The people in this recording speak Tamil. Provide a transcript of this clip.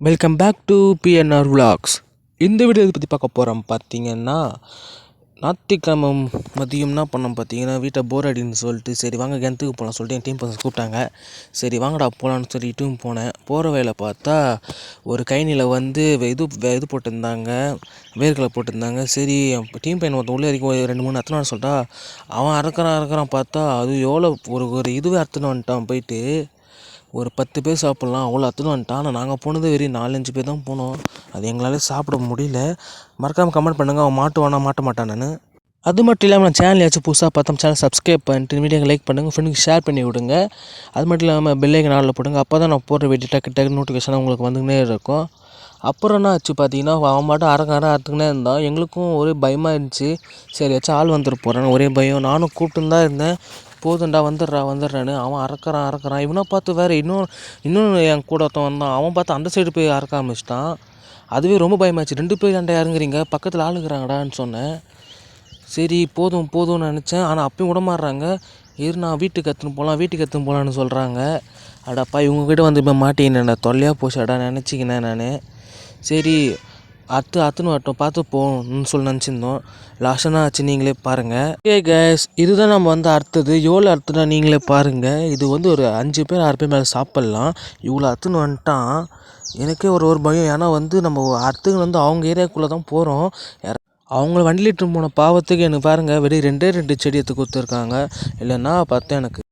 Welcome back to BNR vlogs. இந்த வீடியோ இதை பற்றி பார்க்க போகிறோம். பார்த்தீங்கன்னா ஞாயிற்றுக்கிழமை மதியம் என்ன பண்ணோம் பார்த்தீங்கன்னா, வீட்டை போர் அடின்னு சொல்லிட்டு சரி வாங்க கிணத்துக்கு போகலாம் சொல்லிட்டு என் டீம் பசங்க கூப்பிட்டாங்க. சரி வாங்கடா போகலான்னு சொல்லிட்டும் போனேன். போகிற வேலை பார்த்தா ஒரு கைனியில் வந்து இது போட்டிருந்தாங்க, வேர்க்கலை போட்டிருந்தாங்க. சரி டீம் பையன் ஒருத்தன் உள்ளே வரைக்கும் ஒரு 2-3 அத்தனை சொல்லிட்டா அவன் அறக்கிறான் பார்த்தா அது எவ்வளோ ஒரு இதுவே அறுத்துன்னு வந்துட்டான். போயிட்டு ஒரு 10 பேர் சாப்பிட்லாம் அவ்வளோ அத்துன்னு வந்துட்டான். ஆனால் நாங்கள் போனது வெறும் 4-5 பேர் தான் போனோம். அது எங்களால் சாப்பிட முடியல. மறக்காமல் கமெண்ட் பண்ணுங்கள், அவன் மாட்ட மாட்டான் நான். அது மட்டும் இல்லாமல் நான் சேனல் ஏதாச்சும் புதுசாக பார்த்தோம் சேனல் சப்ஸ்கிரைப் பண்ணிட்டு வீடியோக்கு லைக் பண்ணுங்கள், ஃப்ரெண்டுக்கு ஷேர் பண்ணி விடுங்க. அது மட்டும் இல்லாமல் பெல்லைக்கன் ஆளில் போடுங்க. அப்போ தான் நான் போடுற வீடியோ டக்கு நோட்டிஃபிகேஷனாக உங்களுக்கு வந்துக்கினே இருக்கும். அப்புறம் என்ன ஆச்சு பார்த்தீங்கன்னா, அவன் மட்டும் அறுத்துக்கினே இருந்தான். எங்களுக்கும் ஒரே பயமாக இருந்துச்சு. சரி ஏதாச்சும் ஆள் வந்துட்டு போகிறான்னு ஒரே பயம். நானும் கூப்பிட்டு தான் இருந்தேன். போதுண்டா வந்துடுறான்னு. அவன் அறக்கிறான். இவனை பார்த்து வேறு இன்னும் என் கூட ஒருத்தன் வந்தான். அவன் பார்த்து அந்த சைடு போய் அறக்க ஆரம்பிச்சிட்டான். அதுவே ரொம்ப பயமாச்சு. 2 பேர் ஏன்டா இறங்குறீங்க, பக்கத்தில் ஆளுங்கிறாங்கடான்னு சொன்னேன். சரி போதும்னு நினச்சேன். ஆனால் அப்பயும் விட மாட்றாங்க. நான் வீட்டுக்கு எடுத்துன்னு போகலான்னு சொல்கிறாங்க. அடப்பா இவங்ககிட்ட வந்து இப்போ மாட்டிக்கினேன்டா, தொல்லையாக போச்சாடா நினச்சிக்கினேன் நான். சரி அத்துன்னு வரட்டும் பார்த்து போகணும்னு சொல்லி நினச்சிருந்தோம். லாஸ்ட்டாக ஆச்சு, நீங்களே பாருங்கள். கேஸ் இதுதான் நம்ம வந்து அறுத்தது. எவ்வளோ அறுத்துனா நீங்களே பாருங்கள். இது வந்து ஒரு 5 பேர் 6 பேர் மேலே சாப்பிட்லாம். இவ்வளோ அறுத்துன்னு வந்துட்டான். எனக்கே ஒரு பயம். ஏன்னா வந்து நம்ம அறுத்துக்கு வந்து அவங்க ஏரியாவுக்குள்ளே தான் போகிறோம். அவங்கள வண்டியில் இட்டுன்னு போன பாவத்துக்கு எனக்கு பாருங்கள் வெறும் 2 செடி எடுத்து கொடுத்துருக்காங்க. இல்லைன்னா பார்த்தா எனக்கு